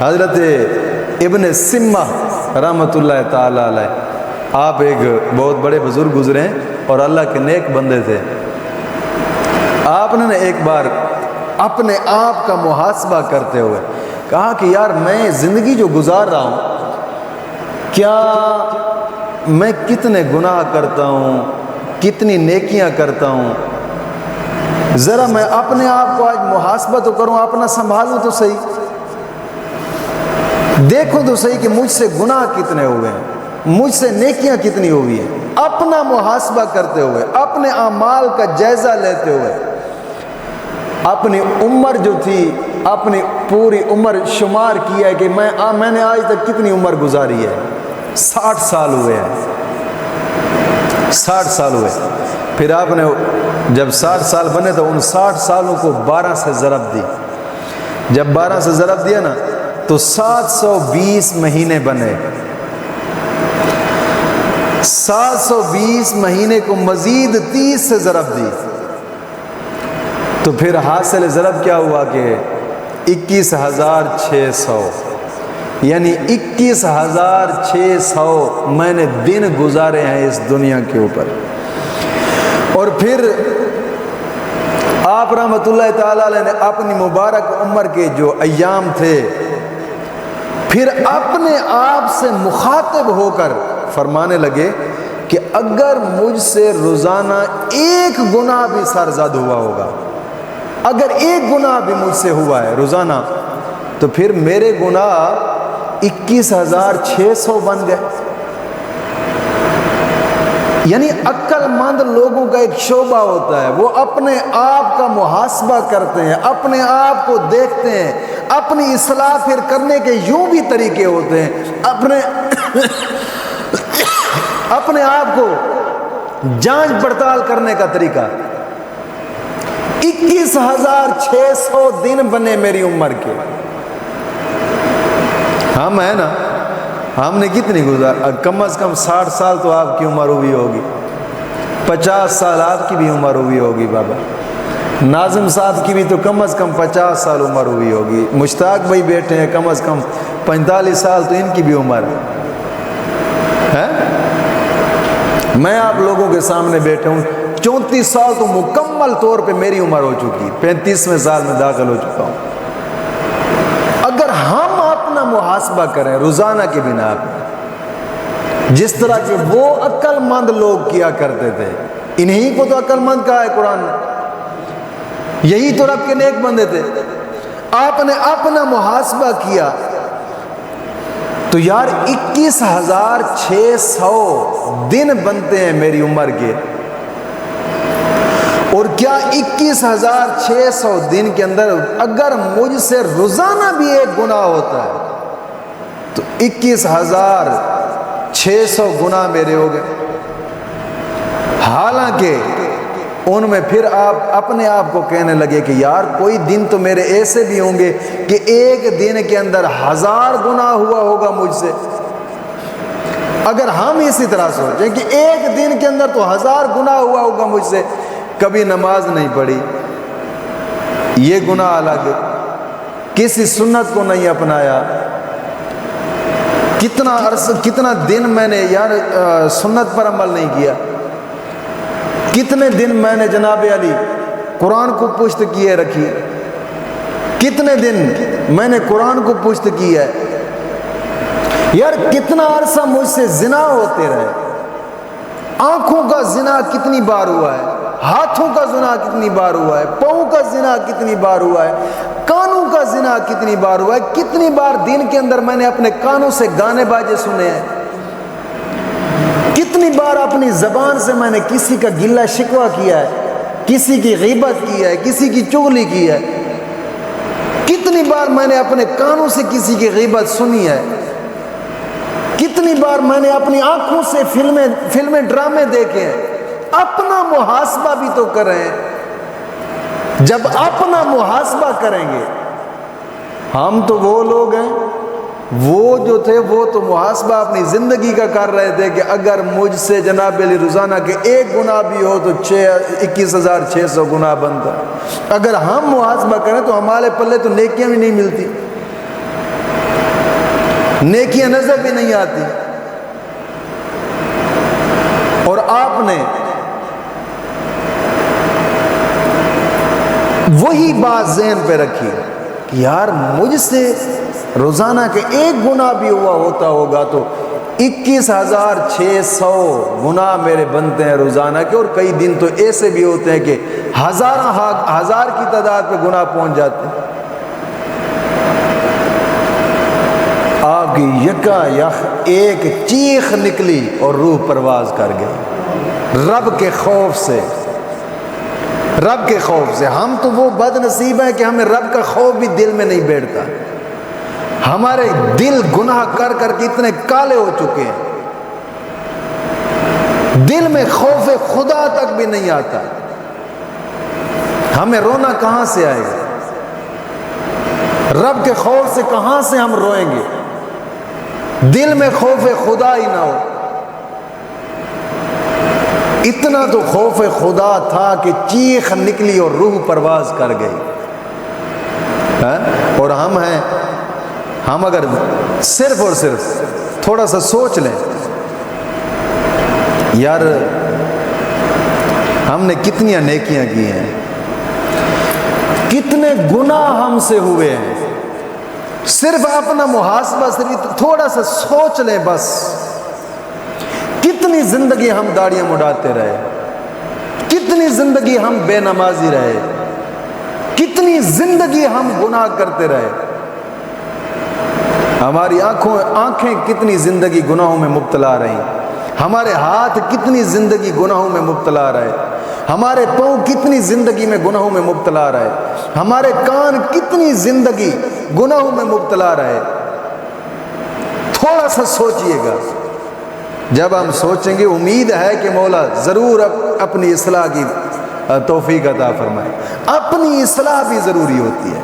حضرت ابن سمہ رحمۃ اللہ تعالی علیہ، آپ ایک بہت بڑے بزرگ گزرے ہیں اور اللہ کے نیک بندے تھے۔ آپ نے ایک بار اپنے آپ کا محاسبہ کرتے ہوئے کہا کہ یار میں زندگی جو گزار رہا ہوں، کیا میں کتنے گناہ کرتا ہوں، کتنی نیکیاں کرتا ہوں، ذرا میں اپنے آپ کو آج محاسبہ تو کروں، اپنا سنبھالوں تو صحیح، دیکھو تو صحیح کہ مجھ سے گناہ کتنے ہوئے ہیں، مجھ سے نیکیاں کتنی ہوئی ہیں۔ اپنا محاسبہ کرتے ہوئے، اپنے اعمال کا جائزہ لیتے ہوئے، اپنی عمر جو تھی، اپنی پوری عمر شمار کیا ہے کہ میں نے آج تک کتنی عمر گزاری ہے۔ 60 سال ہوئے ہیں، 60 سال ہوئے۔ پھر آپ نے جب 60 سال بنے تو ان 60 سالوں کو 12 سے ضرب دی۔ جب 12 سے ضرب دیا نا تو 720 مہینے بنے۔ 720 مہینے کو مزید 30 سے ضرب دی تو پھر حاصل ضرب کیا ہوا کہ 21,600، یعنی 21,600 میں نے دن گزارے ہیں اس دنیا کے اوپر۔ اور پھر آپ رحمۃ اللہ تعالی علیہ نے اپنی مبارک عمر کے جو ایام تھے، پھر اپنے آپ سے مخاطب ہو کر فرمانے لگے کہ اگر مجھ سے روزانہ ایک گناہ بھی سرزد ہوا ہوگا، اگر ایک گناہ بھی مجھ سے ہوا ہے روزانہ، تو پھر میرے گناہ 21,600 بن گئے۔ یعنی عقل مند لوگوں کا ایک شعبہ ہوتا ہے، وہ اپنے آپ کا محاسبہ کرتے ہیں، اپنے آپ کو دیکھتے ہیں، اپنی اصلاح پھر کرنے کے یوں بھی طریقے ہوتے ہیں، اپنے آپ کو جانچ پڑتال کرنے کا طریقہ۔ 21,600 دن بنے میری عمر کے۔ ہم ہیں نا، ہم نے کتنی گزار، کم از کم 60 سال تو آپ کی عمر ہوئی ہوگی، 50 سال آپ کی بھی عمر ہوئی ہوگی، بابا ناظم صاحب کی بھی تو کم از کم 50 سال عمر ہوئی ہوگی، مشتاق بھائی بیٹھے ہیں کم از کم 45 سال تو ان کی بھی عمر ہے۔ میں آپ لوگوں کے سامنے بیٹھا ہوں، 34 سال تو مکمل طور پہ میری عمر ہو چکی، 35ویں سال میں داخل ہو چکا ہوں۔ اگر ہم اپنا محاسبہ کریں روزانہ کے بنا پہ، جس طرح کہ وہ عقل مند لوگ کیا کرتے تھے، انہی کو تو عقل مند کہا ہے قرآن نے، یہی تو رب کے نیک بندے تھے۔ آپ نے اپنا محاسبہ کیا تو یار 21,600 دن بنتے ہیں میری عمر کے، اور کیا 21,600 دن کے اندر اگر مجھ سے روزانہ بھی ایک گناہ ہوتا ہے تو 21,600 گناہ میرے ہو گئے۔ حالانکہ ان میں پھر آپ اپنے آپ کو کہنے لگے کہ یار کوئی دن تو میرے ایسے بھی ہوں گے کہ ایک دن کے اندر 1000 گناہ ہوا ہوگا مجھ سے۔ اگر ہم اسی طرح سوچیں کہ ایک دن کے اندر تو 1000 گناہ ہوا ہوگا مجھ سے، کبھی نماز نہیں پڑھی، یہ گناہ الگ، کسی سنت کو نہیں اپنایا، کتنا دن میں نے یار سنت پر عمل نہیں کیا، کتنے دن میں نے جناب علی قرآن کو پشت کیے رکھی، کتنے دن میں نے قرآن کو پشت کی ہے، یار کتنا عرصہ مجھ سے زنا ہوتے رہے، آنکھوں کا زنا کتنی بار ہوا ہے، ہاتھوں کا زنا کتنی بار ہوا ہے، پاؤں کا زنا کتنی بار ہوا ہے، کانوں کا زنا کتنی بار ہوا ہے، کتنی بار دن کے اندر میں نے اپنے کانوں سے گانے باجے سنے ہیں، کتنی بار اپنی زبان سے میں نے کسی کا گلہ شکوہ کیا ہے، کسی کی غیبت کی ہے، کسی کی چغلی کی ہے، کتنی بار میں نے اپنے کانوں سے کسی کی غیبت سنی ہے، کتنی بار میں نے اپنی آنکھوں سے فلمیں ڈرامے دیکھے ہیں۔ اپنا محاسبہ بھی تو کریں۔ جب اپنا محاسبہ کریں گے، ہم تو وہ لوگ ہیں، وہ جو تھے وہ تو محاسبہ اپنی زندگی کا کر رہے تھے کہ اگر مجھ سے جناب علی روزانہ کے ایک گناہ بھی ہو تو 21,600 گناہ بنتا۔ اگر ہم محاسبہ کریں تو ہمارے پلے تو نیکیاں بھی نہیں ملتی۔ نیکیاں نظر بھی نہیں آتی، اور آپ نے وہی بات ذہن پہ رکھی کہ یار مجھ سے روزانہ کے ایک گناہ بھی ہوا ہوتا ہوگا تو 21,600 گناہ میرے بنتے ہیں روزانہ کے، اور کئی دن تو ایسے بھی ہوتے ہیں کہ ہزار کی تعداد پہ گناہ پہنچ جاتے ہیں۔ آپ کی یکا یک ایک چیخ نکلی اور روح پرواز کر گئی رب کے خوف سے، رب کے خوف سے۔ ہم تو وہ بد نصیب ہیں کہ ہمیں رب کا خوف بھی دل میں نہیں بیٹھتا، ہمارے دل گناہ کر کر کے اتنے کالے ہو چکے ہیں، دل میں خوف خدا تک بھی نہیں آتا۔ ہمیں رونا کہاں سے آئے گا؟ رب کے خوف سے کہاں سے ہم روئیں گے؟ دل میں خوف خدا ہی نہ ہو۔ اتنا تو خوف خدا تھا کہ چیخ نکلی اور روح پرواز کر گئی۔ اور ہم اگر صرف اور صرف تھوڑا سا سوچ لیں، یار ہم نے کتنی نیکیاں کی ہیں، کتنے گناہ ہم سے ہوئے ہیں، صرف اپنا محاسبہ صرف تھوڑا سا سوچ لیں بس، کتنی زندگی ہم داڑیاں مڈاتے رہے، کتنی زندگی ہم بے نمازی رہے، کتنی زندگی ہم گناہ کرتے رہے، ہماری آنکھیں کتنی زندگی گناہوں میں مبتلا رہیں، ہمارے ہاتھ کتنی زندگی گناہوں میں مبتلا رہے، ہمارے پاؤں کتنی زندگی میں گناہوں میں مبتلا رہے، ہمارے کان کتنی زندگی گناہوں میں مبتلا رہے۔ تھوڑا سا سوچئے گا، جب ہم سوچیں گے امید ہے کہ مولا ضرور اپنی اصلاح کی توفیق عطا فرمائے۔ اپنی اصلاح بھی ضروری ہوتی ہے۔